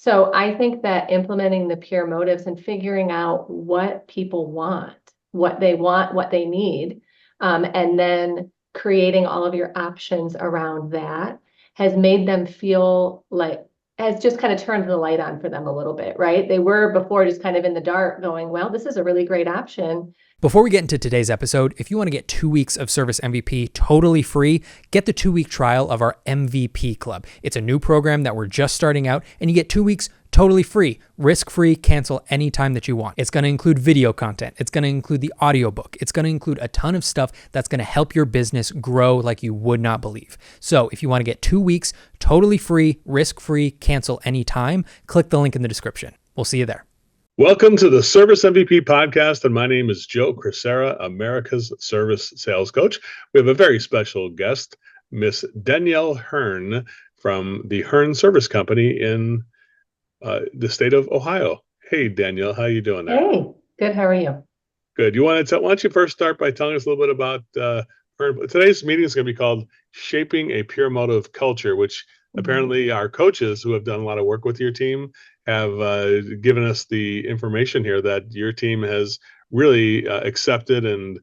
So I think that implementing the peer motives and figuring out what people want, what they need, and then creating all of your options around that has made them feel like has just kind of turned the light on for them a little bit, right? They were before just kind of in the dark going, well, this is a really great option. Before we get into today's episode, if you want to get 2 weeks of Service MVP totally free, get the 2-week trial of our MVP Club. It's a new program that we're just starting out, and you get 2 weeks totally free, risk-free, cancel anytime that you want. It's going to include video content. It's going to include the audiobook. It's going to include a ton of stuff that's going to help your business grow like you would not believe. So if you want to get 2 weeks totally free, risk-free, cancel anytime, click the link in the description. We'll see you there. Welcome to the Service MVP podcast, and my name is Joe Crisara, America's Service Sales Coach. We have a very special guest, Miss Dennielle Hearn from the Hearn Service Company in the state of Ohio. Hey, Dennielle, how you doing there? Hey, good. How are you? Good. Why don't you first start by telling us a little bit about Hearn? Today's meeting is going to be called Shaping a Pure Motive Culture, which apparently our coaches who have done a lot of work with your team have given us the information here that your team has really accepted and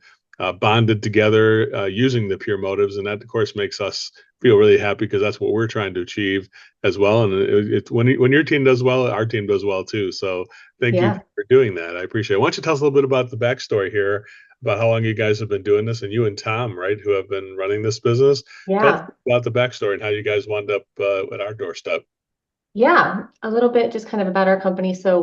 bonded together using the pure motives. And that, of course, makes us feel really happy because that's what we're trying to achieve as well. And when your team does well, our team does well, too. So thank you for doing that. I appreciate it. Why don't you tell us a little bit about the backstory here, about how long you guys have been doing this, and you and Tom, right, who have been running this business. Tell us about the backstory and how you guys wound up at our doorstep. Yeah, a little bit just kind of about our company. So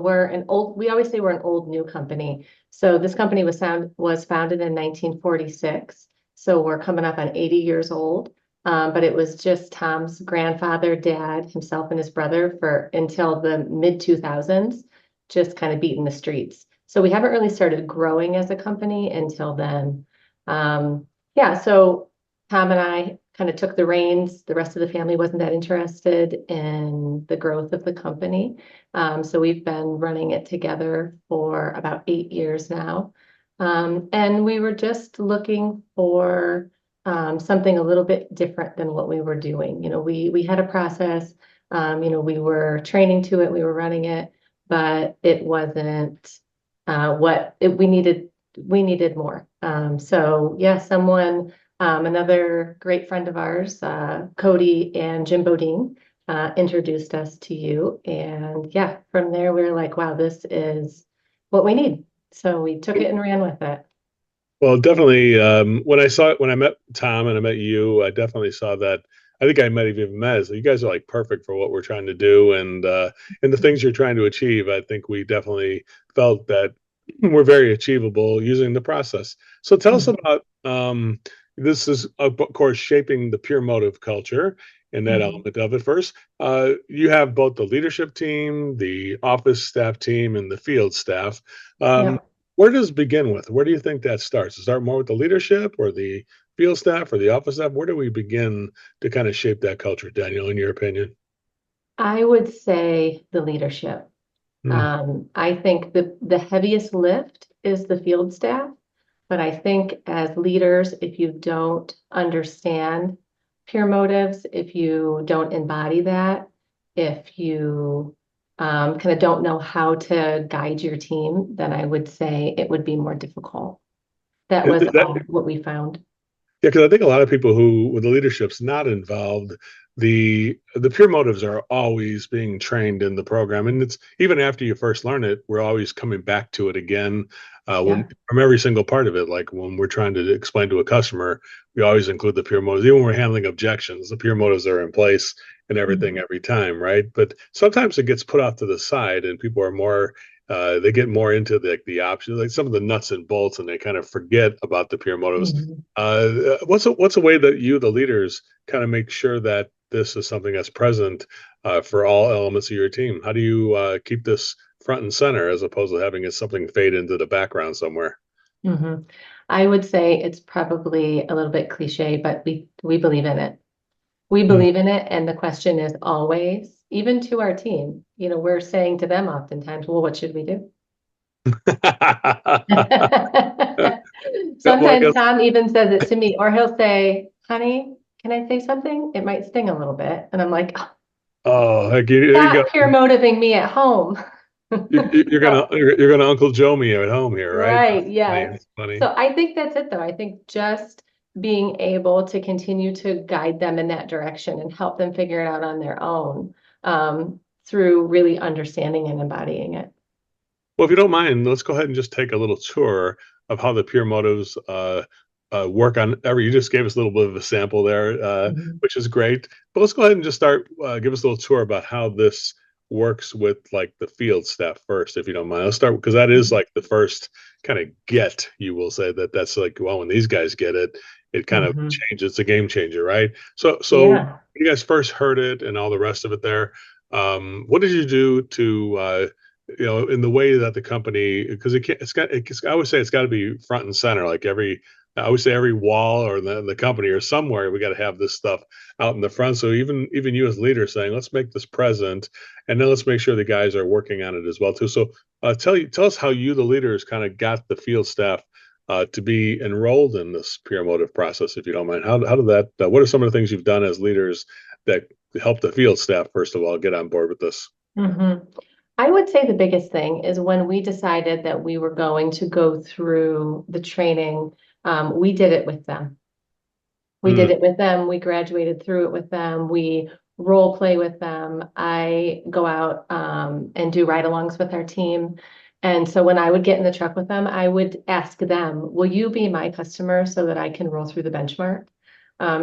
we always say we're an old new company. So this company was founded in 1946. So we're coming up on 80 years old. But it was just Tom's grandfather, dad, himself and his brother until the mid 2000s, just kind of beating the streets. So we haven't really started growing as a company until then. So Tom and I kind of took the reins. The rest of the family wasn't that interested in the growth of the company. So we've been running it together for about 8 years now. And we were just looking for something a little bit different than what we were doing. We had a process, we were training to it, we were running it, but it wasn't we needed. We needed more. Another great friend of ours, Cody and Jim Bodine, introduced us to you. And from there we were like, wow, this is what we need. So we took it and ran with it. Well, definitely. When I met Tom and I met you, I definitely saw that. I think I might have even met. So you guys are like perfect for what we're trying to do, and the things you're trying to achieve. I think we definitely felt that we're very achievable using the process. So tell us about this is, of course, shaping the pure motive culture and that element of it. First, you have both the leadership team, the office staff team, and the field staff. Where does it begin with? Where do you think that starts? Does it start more with the leadership or the field staff or the office staff? Where do we begin to kind of shape that culture, Dennielle, in your opinion? I would say the leadership. I think the heaviest lift is the field staff, but I think as leaders, if you don't understand pure motives, if you don't embody that, if you kind of don't know how to guide your team, then I would say it would be more difficult. That was what we found. Yeah, because I think a lot of people with the leadership's not involved, the pure motives are always being trained in the program, and it's even after you first learn it, we're always coming back to it again from every single part of it. Like when we're trying to explain to a customer, we always include the pure motives. Even when we're handling objections, the pure motives are in place and everything every time, right? But sometimes it gets put off to the side, and people are more. They get more into the options, like some of the nuts and bolts, and they kind of forget about the pure motives. What's a way that you, the leaders, kind of make sure that this is something that's present for all elements of your team? How do you keep this front and center as opposed to having it something fade into the background somewhere? I would say it's probably a little bit cliche, but we believe in it. We believe in it, and the question is always, even to our team, we're saying to them oftentimes, well, what should we do? Sometimes Tom even says it to me, or he'll say, honey, can I say something? It might sting a little bit. And I'm like, oh, Oh, heck, there you go. Stop peer motivating me at home. You're gonna Uncle Joe me at home here, right? Right, Funny, yes. it's funny. So I think that's it though. I think just being able to continue to guide them in that direction and help them figure it out on their own, through really understanding and embodying it. Well, if you don't mind, let's go ahead and just take a little tour of how the pure motives work on every. You just gave us a little bit of a sample there, Mhm. which is great. But let's go ahead and just start. Give us a little tour about how this works with like the field staff first, if you don't mind. Let's start because that is like the first kind of get. You will say that that's like well, when these guys get it, it kind of Mhm. changes. It's a game changer, right? So when Yeah. you guys first heard it and all the rest of it there. What did you do to in the way that the company, because it can't, I would say it's got to be front and center. Like I would say every wall or the company or somewhere, we got to have this stuff out in the front. So even you as leaders saying, let's make this present, and then let's make sure the guys are working on it as well too. So tell us how you, the leaders, kind of got the field staff to be enrolled in this peer motive process, if you don't mind. How did that? What are some of the things you've done as leaders that help the field staff first of all get on board with this? Mhm. I would say the biggest thing is when we decided that we were going to go through the training, we did it with them. We did Mm, it with them. We graduated through it with them. We role play with them. I go out and do ride-alongs with our team. And so when I would get in the truck with them, I would ask them, will you be my customer so that I can roll through the benchmark?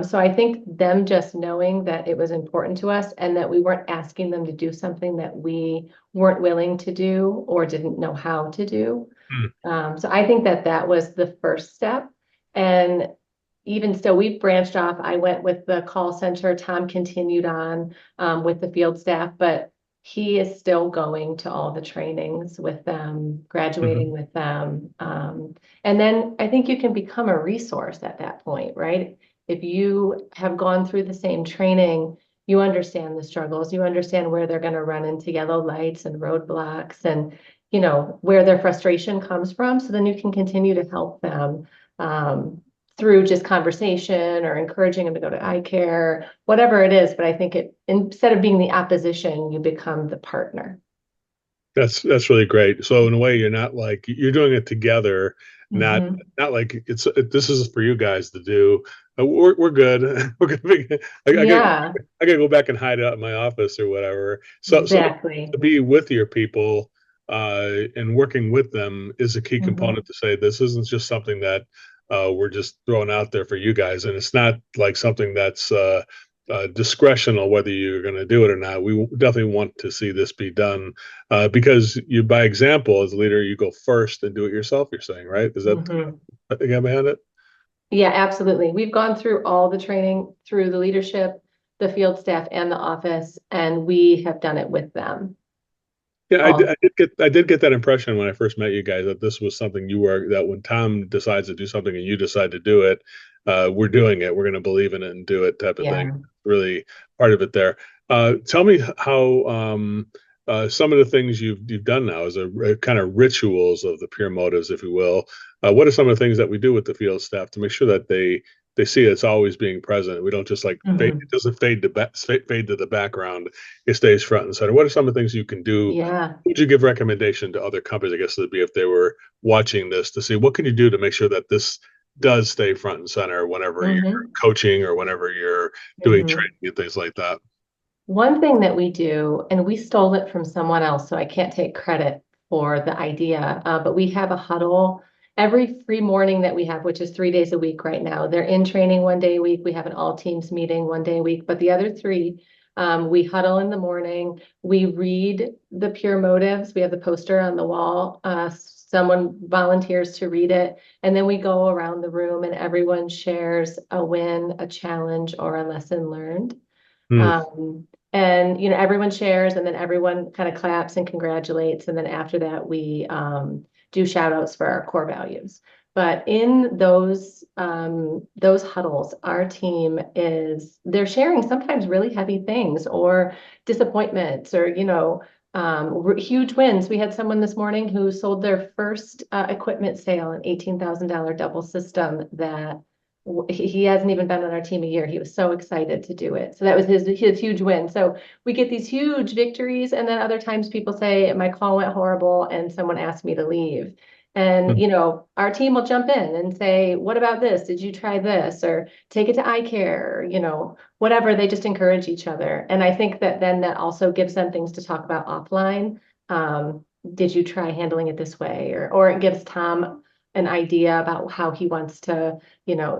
So I think them just knowing that it was important to us and that we weren't asking them to do something that we weren't willing to do or didn't know how to do. mm, So I think that that was the first step. And even still, we've branched off. I went with the call center. Tom continued on with the field staff, but he is still going to all the trainings with them, graduating mhm. with them. And then I think you can become a resource at that point, right? If you have gone through the same training, you understand the struggles, you understand where they're going to run into yellow lights and roadblocks and where their frustration comes from. So then you can continue to help them through just conversation or encouraging them to go to eye care, whatever it is. But I think instead of being the opposition, you become the partner. That's really great. So in a way, you're not like you're doing it together, not Mhm. not like this is for you guys to do. We're good. We're good. I got Yeah, I got to go back and hide out in my office or whatever. So exactly. to be with your people and working with them is a key Mhm. component to say this isn't just something that we're just throwing out there for you guys, and it's not like something that's discretional whether you're going to do it or not. We definitely want to see this be done because you, by example, as a leader, you go first and do it yourself. You're saying, right? Is that Mhm. the guy behind it? Yeah, absolutely. We've gone through all the training through the leadership, the field staff, and the office, and we have done it with them. Yeah, All. I did get that impression when I first met you guys that this was something you were that when Tom decides to do something and you decide to do it, we're doing it. We're going to believe in it and do it type of thing. Yeah. Really part of it there. Tell me how some of the things you've done now as a kind of rituals of the pure motives, if you will. What are some of the things that we do with the field staff to make sure that they see it's always being present? We don't just like fade, Mhm. it doesn't fade to the background. It stays front and center. What are some of the things you can do? Yeah. Would you give recommendation to other companies, I guess it'd be if they were watching this to see what can you do to make sure that this does stay front and center whenever you're Mhm. coaching or whenever you're doing Mhm. training and things like that. One thing that we do, and we stole it from someone else, so I can't take credit for the idea, but we have a huddle every free morning that we have, which is 3 days a week right now. They're in training 1 day a week. We have an all teams meeting 1 day a week, but the other three, we huddle in the morning. We read the pure motives. We have the poster on the wall. Someone volunteers to read it, and then we go around the room and everyone shares a win, a challenge, or a lesson learned. Hmm. And everyone shares and then everyone kind of claps and congratulates. And then after that, we do shout outs for our core values. But in those huddles, our team they're sharing sometimes really heavy things or disappointments or, huge wins. We had someone this morning who sold their first equipment sale, an $18,000 double system that he hasn't even been on our team a year. He was so excited to do it. So that was his huge win. So we get these huge victories, and then other times people say my call went horrible and someone asked me to leave. And, our team will jump in and say, what about this? Did you try this? Or take it to eye care, whatever. They just encourage each other. And I think that then that also gives them things to talk about offline. Did you try handling it this way? Or it gives Tom an idea about how he wants to,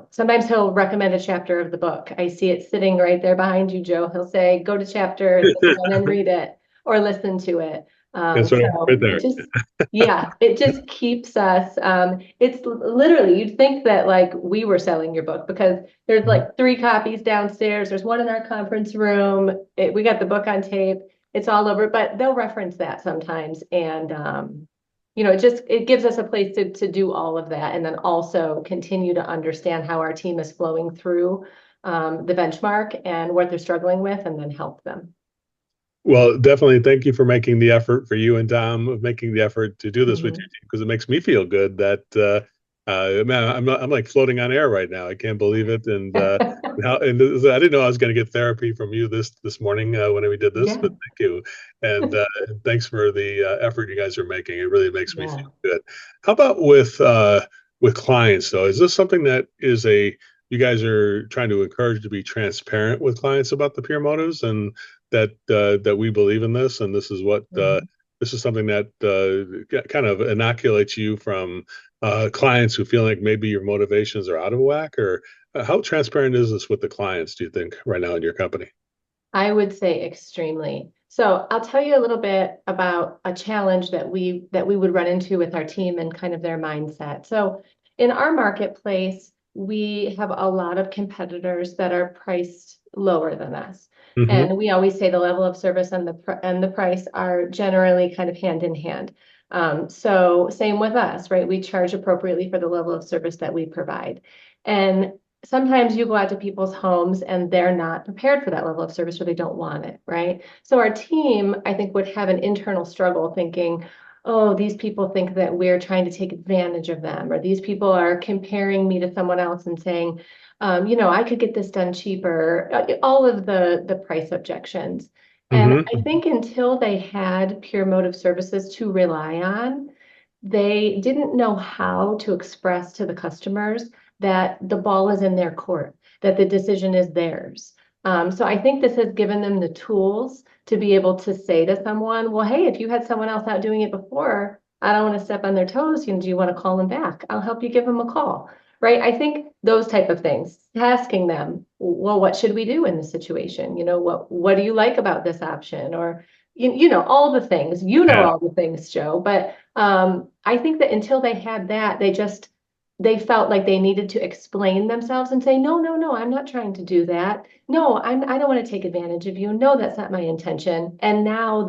sometimes he'll recommend a chapter of the book. I see it sitting right there behind you, Joe. He'll say, go to chapter this one and read it or listen to it. That's So right there. it just, yeah, it just keeps us, it's literally, you'd think that like we were selling your book because there's like 3 copies downstairs. There's one in our conference room. We got the book on tape. It's all over, but they'll reference that sometimes. And, it gives us a place to do all of that and then also continue to understand how our team is flowing through the benchmark and what they're struggling with and then help them. Well, definitely thank you for making the effort, for you and Tom, of making the effort to do this with you, because it makes me feel good that man, I'm like floating on air right now. I can't believe it. And I didn't know I was going to get therapy from you this morning when we did this, Yeah. but thank you. And thanks for the effort you guys are making. It really makes me feel good. How about with clients though? Is this something that you guys are trying to encourage to be transparent with clients about the peer motives and that we believe in this, and this is what this is something that kind of inoculates you from clients who feel like maybe your motivations are out of whack? Or how transparent is this with the clients, do you think, right now in your company? I would say extremely. So I'll tell you a little bit about a challenge that we would run into with our team and kind of their mindset. So in our marketplace, we have a lot of competitors that are priced lower than us. And we always say the level of service and the price are generally kind of hand in hand. So same with us, right? We charge appropriately for the level of service that we provide. And sometimes you go out to people's homes and they're not prepared for that level of service or they don't want it, right? So our team, I think, would have an internal struggle thinking, oh, these people think that we're trying to take advantage of them, or these people are comparing me to someone else and saying, I could get this done cheaper, all of the price objections. And I think until they had pure motive services to rely on, they didn't know how to express to the customers that the ball is in their court, that the decision is theirs. So I think this has given them the tools to be able to say to someone, well, hey, if you had someone else out doing it before, I don't want to step on their toes. Do you want to call them back? I'll help you give them a call, right? I think those type of things, asking them, well, what should we do in this situation? What do you like about this option? Or, all the things, all the things, Joe. But I think that until they had that, they felt like they needed to explain themselves and say, no, I'm not trying to do that. No, I don't want to take advantage of you. No, that's not my intention. And now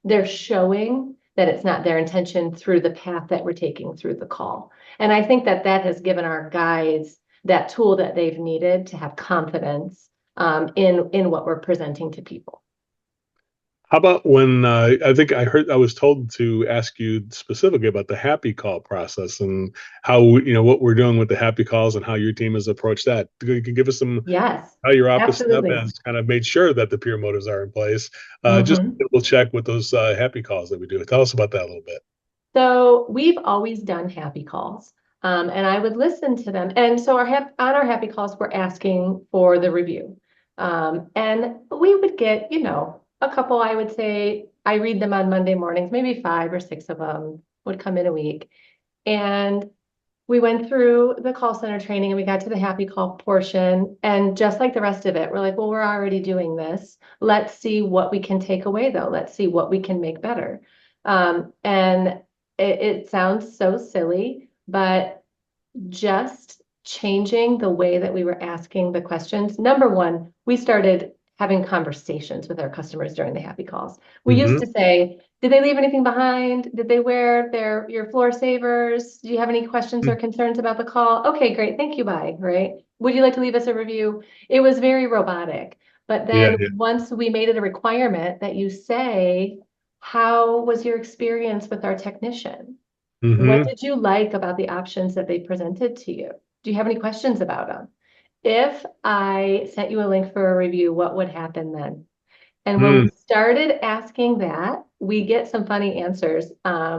they're showing that it's not their intention through the path that we're taking through the call. And I think that has given our guides that tool that they've needed to have confidence in what we're presenting to people. How about when I was told to ask you specifically about the happy call process and how, what we're doing with the happy calls and how your team has approached that. You can give us some, Yes, how your office staff absolutely. has kind of made sure that the peer motives are in place. Just double check with those happy calls that we do. Tell us about that a little bit. So we've always done happy calls, and I would listen to them. And so on our happy calls, we're asking for the review, and we would get, a couple. I would say I read them on Monday mornings, maybe 5 or 6 of them would come in a week, and we went through the call center training and we got to the happy call portion. And just like the rest of it, we're like, well, we're already doing this. Let's see what we can take away, though. Let's see what we can make better. And it sounds so silly, but just changing the way that we were asking the questions. Number one, we started having conversations with our customers during the happy calls. We used to say, did they leave anything behind? Did they wear your floor savers? Do you have any questions or concerns about the call? Okay, great. Thank you. Bye. Right. Would you like to leave us a review? It was very robotic. But then once we made it a requirement that you say, how was your experience with our technician? What did you like about the options that they presented to you? do you have any questions about them? If I sent you a link for a review, what would happen then? And when we started asking that, we get some funny answers.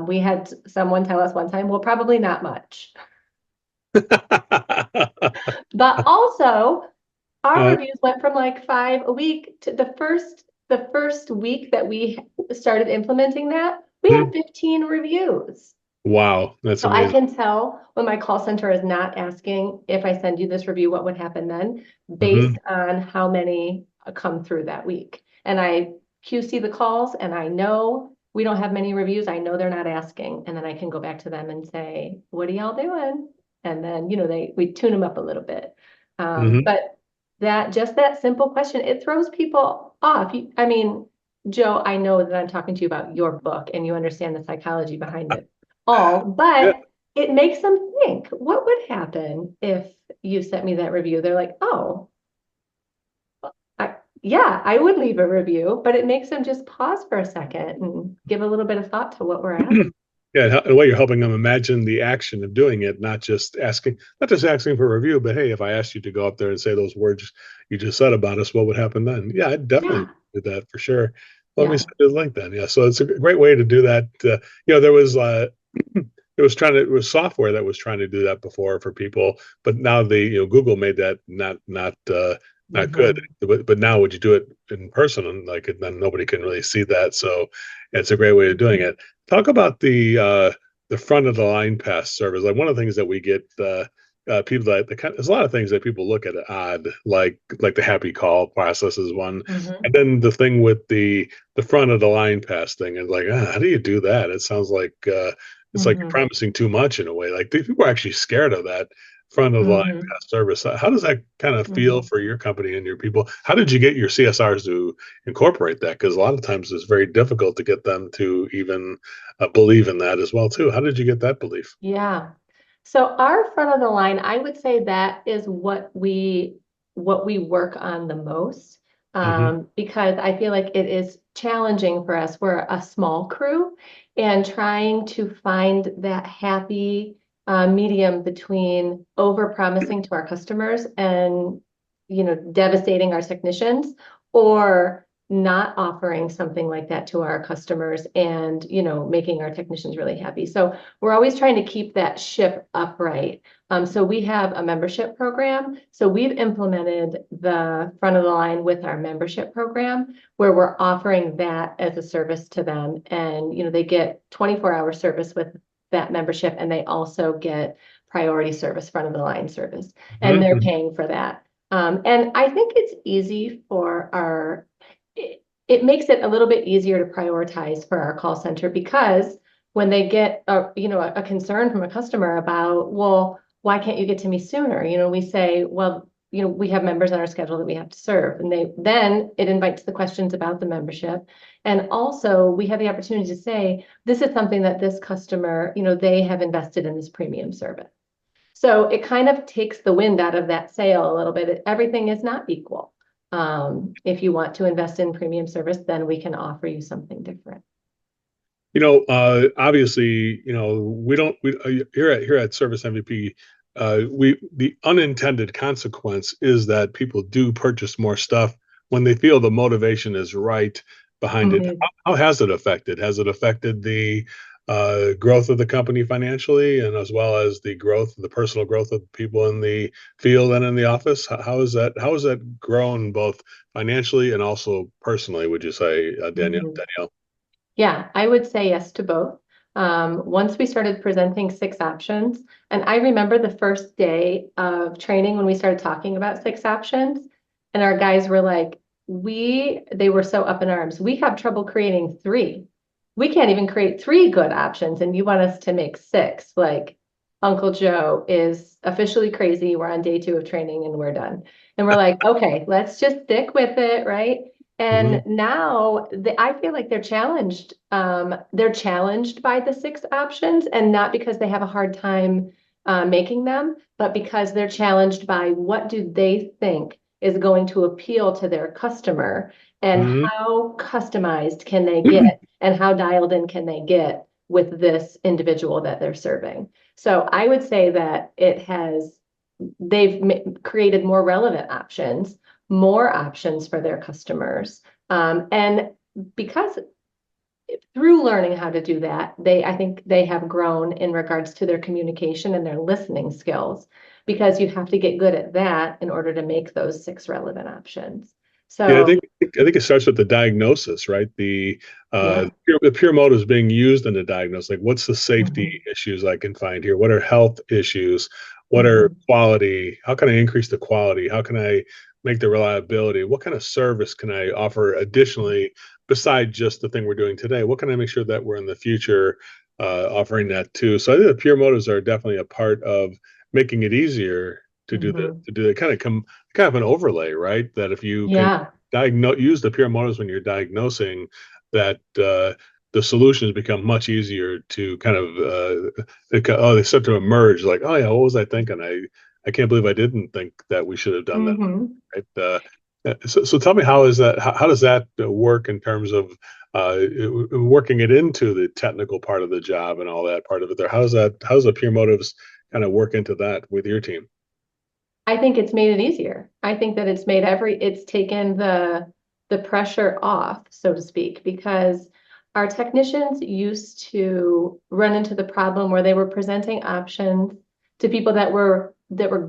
We had someone tell us one time, well, probably not much. But also, our reviews went from like 5 a week to the first week that we started implementing that, we had 15 reviews. Wow, that's So I amazing. can tell when my call center is not asking if I send you this review, what would happen then, Hmm. based on how many come through that week. And I QC the calls and I know we don't have many reviews. I know they're not asking. And then I can go back to them and say, what are y'all doing? And then, we tune them up a little bit. Hmm. But just that simple question, it throws people off. I mean, Joe, I know that I'm talking to you about your book and you understand the psychology behind it all, Yeah. but it makes them think, what would happen if you sent me that review? They're like, oh, yeah, I would leave a review, but it makes them just pause for a second and give a little bit of thought to what we're asking. Yeah, in a way you're helping them imagine the action of doing it, not just asking for a review, but hey, if I asked you to go up there and say those words you just said about us, what would happen then? Yeah, I'd definitely Yeah, do that for sure. Let me yeah. send you the link then. Yeah, so it's a great way to do that. There was it was software that was trying to do that before for people, but now Google made that not good. Mhm. But now would you do it in person and then nobody can really see that. So it's a great way of doing it. Talk about the front of the line pass service. Like one of the things that we get people there's a lot of things that people look at odd, like the happy call process is one, Mhm. and then the thing with the front of the line pass thing is like, how do you do that? It sounds like it's like you're Mhm. promising too much in a way. Like people are actually scared of that front of the line Mhm. pass service. How does that kind of feel Mhm. for your company and your people? How did you get your CSRs to incorporate that? Because a lot of times it's very difficult to get them to even believe in that as well too. How did you get that belief? Yeah. So our front of the line, I would say that is what we work on the most, Hmm. because I feel like it is challenging for us. We're a small crew, and trying to find that happy medium between over promising to our customers and devastating our technicians, or not offering something like that to our customers and making our technicians really happy. So we're always trying to keep that ship upright. So we have a membership program. So we've implemented the front of the line with our membership program, where we're offering that as a service to them. And, they get 24-hour service with that membership, and they also get priority service, front of the line service, and they're Hmm. paying for that. And I think it's easy for it makes it a little bit easier to prioritize for our call center, because when they get a concern from a customer about, well, why can't you get to me sooner? We say, well, we have members on our schedule that we have to serve. And then it invites the questions about the membership. And also we have the opportunity to say, this is something that this customer, they have invested in this premium service. So it kind of takes the wind out of that sail a little bit. Everything is not equal. If you want to invest in premium service, then we can offer you something different. Obviously, here at Service MVP, we the unintended consequence is that people do purchase more stuff when they feel the motivation is right behind it. Mhm. How has it affected? Has it affected the growth of the company financially, and as well as the personal growth of people in the field and in the office? How has that grown both financially and also personally? Would you say, Mhm. Danielle? Yeah, I would say yes to both. Once we started presenting 6 options, and I remember the first day of training when we started talking about 6 options, and our guys were like, they were so up in arms. We have trouble creating 3. We can't even create 3 good options, and you want us to make 6. Like, Uncle Joe is officially crazy. We're on day 2 of training and we're done. And we're like, okay, let's just stick with it, right? And Hmm. now I feel like they're challenged. They're challenged by the 6 options, and not because they have a hard time making them, but because they're challenged by what do they think is going to appeal to their customer, and Hmm. how customized can they get, and how dialed in can they get with this individual that they're serving. So I would say that it has they've created more relevant options, more options for their customers. And because through learning how to do that, I think they have grown in regards to their communication and their listening skills, because you have to get good at that in order to make those 6 relevant options. Yeah, So, I think it starts with the diagnosis, right? yeah. The pure motives being used in the diagnosis. Like, what's the safety Mhm. issues I can find here? What are health issues? What are Mhm. quality? How can I increase the quality? How can I make the reliability? What kind of service can I offer additionally besides just the thing we're doing today? What can I make sure that we're in the future offering that too? So I think the pure motives are definitely a part of making it easier Mhm. to do the kind of an overlay, right? That if you can Yeah. use the pure motives when you're diagnosing, that the solutions become much easier to kind of they start to emerge, like, oh yeah, what was I thinking? I can't believe I didn't think that we should have done that, Mhm. right? So tell me, how does that work in terms of working it into the technical part of the job and all that part of it there? How's the pure motives kind of work into that with your team? I think it's made it easier. I think that it's taken the pressure off, so to speak, because our technicians used to run into the problem where they were presenting options to people that were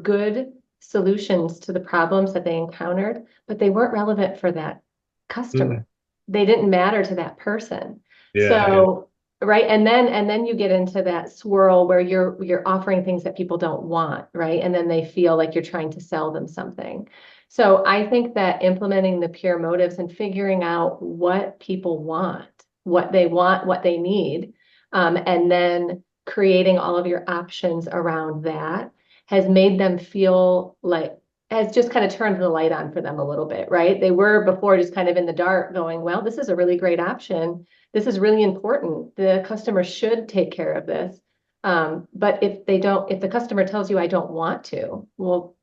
good solutions to the problems that they encountered, but they weren't relevant for that Mm, customer. They didn't matter to that person. yeah, yeah. So, right. And then you get into that swirl where you're offering things that people don't want, right? And then they feel like you're trying to sell them something. So I think that implementing the pure motives and figuring out what people want, what they need, and then creating all of your options around that has made them feel like, has just kind of turned the light on for them a little bit, right? They were before just kind of in the dark going, well, this is a really great option. This is really important. The customer should take care of this. But if the customer tells you I don't want to, well,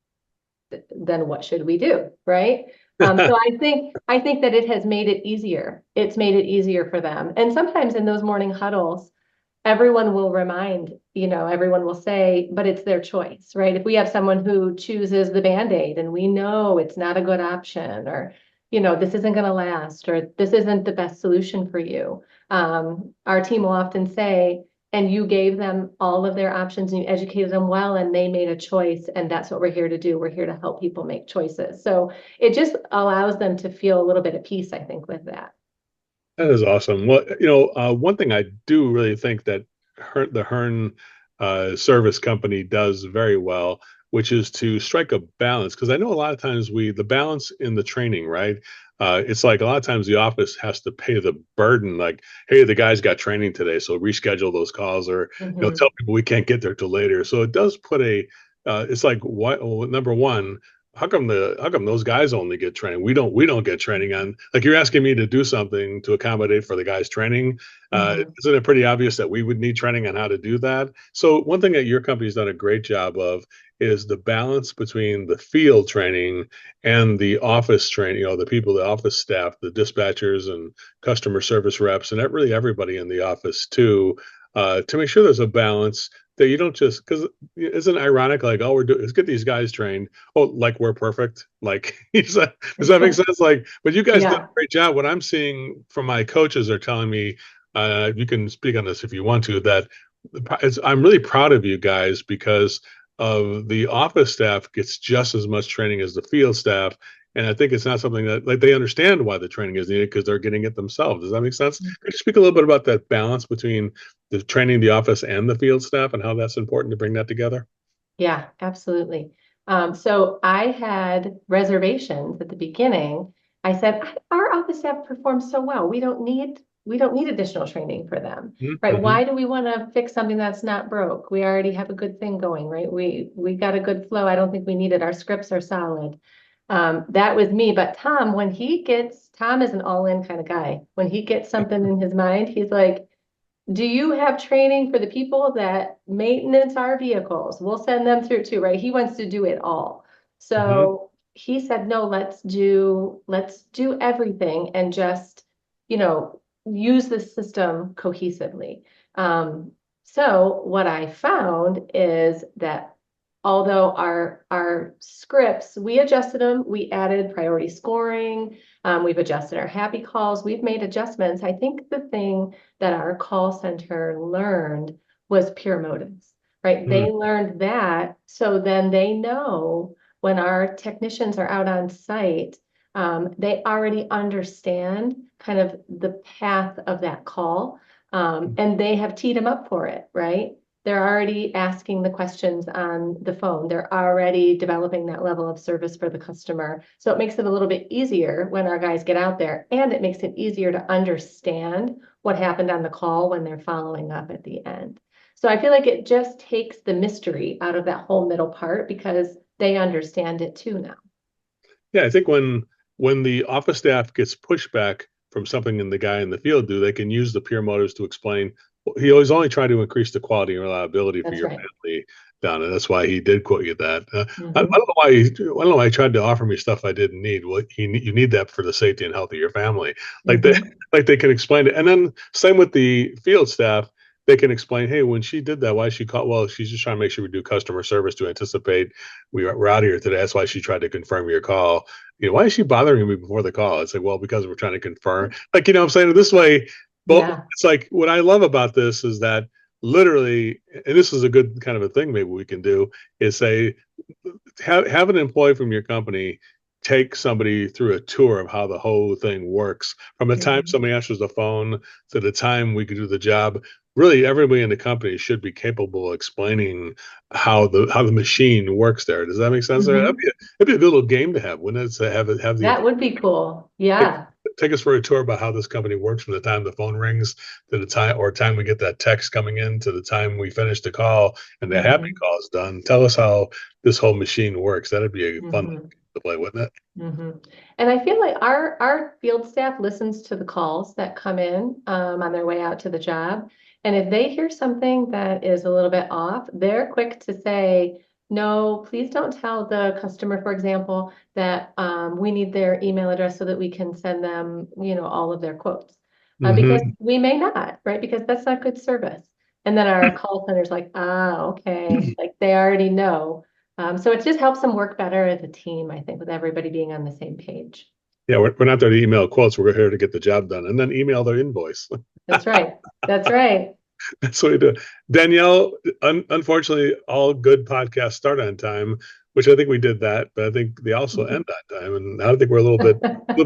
then what should we do, right? So I think that it has made it easier. It's made it easier for them. And sometimes in those morning huddles, everyone will everyone will say, but it's their choice, right? If we have someone who chooses the Band-Aid and we know it's not a good option, or, this isn't going to last, or this isn't the best solution for you. Our team will often say, and you gave them all of their options and you educated them well, and they made a choice. And that's what we're here to do. We're here to help people make choices. So it just allows them to feel a little bit of peace, I think, with that. That is awesome. Well, one thing I do really think that the Hearn service company does very well, which is to strike a balance. Because I know a lot of times the balance in the training, right? It's like a lot of times the office has to pay the burden, like, hey, the guys got training today, so reschedule those calls, or tell Mhm. people we can't get there till later. So it does put it's like, what? Well, number one, how come those guys only get training? We don't get training on, like, you're asking me to do something to accommodate for the guys training. Mhm. Isn't it pretty obvious that we would need training on how to do that? So one thing that your company's done a great job of is the balance between the field training and the office training, the people, the office staff, the dispatchers and customer service reps, and really everybody in the office too, to make sure there's a balance, that you don't just, because isn't it ironic, like, all we're doing is get these guys trained. Oh, like we're perfect. Like, does that make sense? Like, but you guys did a Yeah. great job. What I'm seeing from my coaches are telling me, you can speak on this if you want to, that I'm really proud of you guys, because of the office staff gets just as much training as the field staff. And I think it's not something that, like, they understand why the training is needed, because they're getting it themselves. Does that make sense? Could you speak a little bit about that balance between the training, the office, and the field staff, and how that's important to bring that together? Yeah, absolutely. So I had reservations at the beginning. I said, Our office staff performs so well. We don't need additional training for them, right? Mm-hmm. Why do we want to fix something that's not broke? We already have a good thing going, right? We got a good flow. I don't think we need it. Our scripts are solid. That was me. But Tom is an all-in kind of guy. When he gets something in his mind, he's like, do you have training for the people that maintenance our vehicles? We'll send them through too, right? He wants to do it all. Mm-hmm. So he said, no, let's do everything and just, use the system cohesively. So what I found is that although our scripts, we adjusted them, we added priority scoring, we've adjusted our happy calls, we've made adjustments. I think the thing that our call center learned was pure motives, right? They learned that, so then they know when our technicians are out on site, they already understand kind of the path of that call, and they have teed them up for it, right? They're already asking the questions on the phone. They're already developing that level of service for the customer. So it makes it a little bit easier when our guys get out there, and it makes it easier to understand what happened on the call when they're following up at the end. So I feel like it just takes the mystery out of that whole middle part because they understand it too now. Yeah, I think when the office staff gets pushback from something in the guy in the field do, they can use the peer motives to explain. He always only tried to increase the quality and reliability for That's your right. family down, and that's why he did quote you that. I don't Mhm. know why I don't know why he tried to offer me stuff I didn't need. Well, you need that for the safety and health of your family. Like they Mhm. like they can explain it, and then same with the field staff. They can explain, hey, when she did that, why she called? Well, she's just trying to make sure we do customer service to anticipate we're out of here today. That's why she tried to confirm your call. Why is she bothering me before the call? It's like, well, because we're trying to confirm. Like, I'm saying this way, but Yeah. it's like what I love about this is that literally, and this is a good kind of a thing maybe we can do, is say, have an employee from your company take somebody through a tour of how the whole thing works from the time Mhm. somebody answers the phone to the time we can do the job. Really, everybody in the company should be capable of explaining how the machine works there. Does that make sense? Mhm. It'd be a good little game to have, wouldn't it? To have the That would be cool. take, Yeah. take us for a tour about how this company works from the time the phone rings to the time we get that text coming in to the time we finish the call and that happy Mhm. call is done. Tell us how this whole machine works. That'd be a fun Mhm. to play, wouldn't it? Mhm. And I feel like our field staff listens to the calls that come in on their way out to the job. And if they hear something that is a little bit off, they're quick to say, no, please don't tell the customer, for example, that we need their email address so that we can send them, all of their quotes. Because Hmm. we may not, right? Because that's not good service. And then our call center's like, okay, like they already know. So it just helps them work better as a team, I think, with everybody being on the same page. Yeah, we're not there to email quotes. We're here to get the job done and then email their invoice. That's right. That's right. That's what we do. Danielle, unfortunately, all good podcasts start on time, which I think we did that, but I think they also end on time. And I think we're a little bit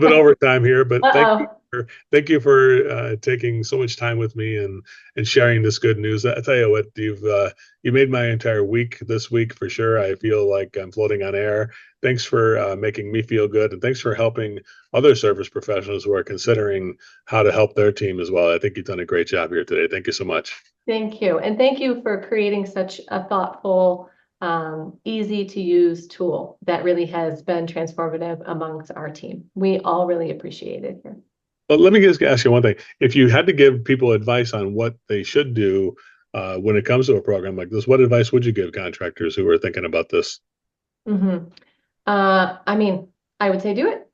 over time here, but Uh-oh. thank you for taking so much time with me and sharing this good news. I tell you what, you made my entire week this week for sure. I feel like I'm floating on air. Thanks for making me feel good, and thanks for helping other service professionals who are considering how to help their team as well. I think you've done a great job here today. Thank you so much. Thank you. And thank you for creating such a thoughtful, easy to use tool that really has been transformative amongst our team. We all really appreciate it here. But let me just ask you one thing. If you had to give people advice on what they should do when it comes to a program like this, what advice would you give contractors who are thinking about this? Mhm. I mean, I would say do it.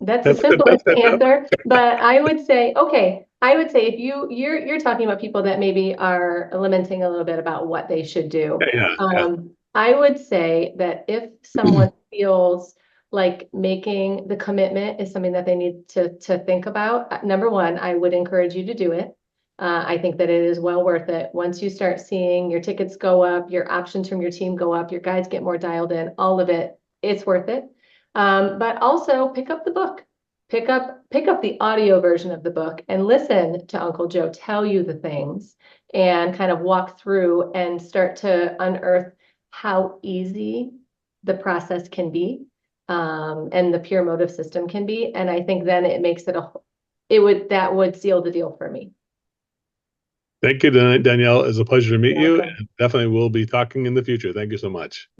That's the That's good. simplest That's good. answer, but I would say, okay, I would say if you're talking about people that maybe are lamenting a little bit about what they should do. Yeah, yeah. I would say that if someone feels like making the commitment is something that they need to think about, number one, I would encourage you to do it. I think that it is well worth it. Once you start seeing your tickets go up, your options from your team go up, your guys get more dialed in, all of it, it's worth it. But also pick up the book, pick up the audio version of the book and listen to Uncle Joe tell you the things and kind of walk through and start to unearth how easy the process can be, and the pure motive system can be. And I think then it makes that would seal the deal for me. Thank you, Danielle. It's a pleasure to meet You're you. welcome. And definitely we'll be talking in the future. Thank you so much.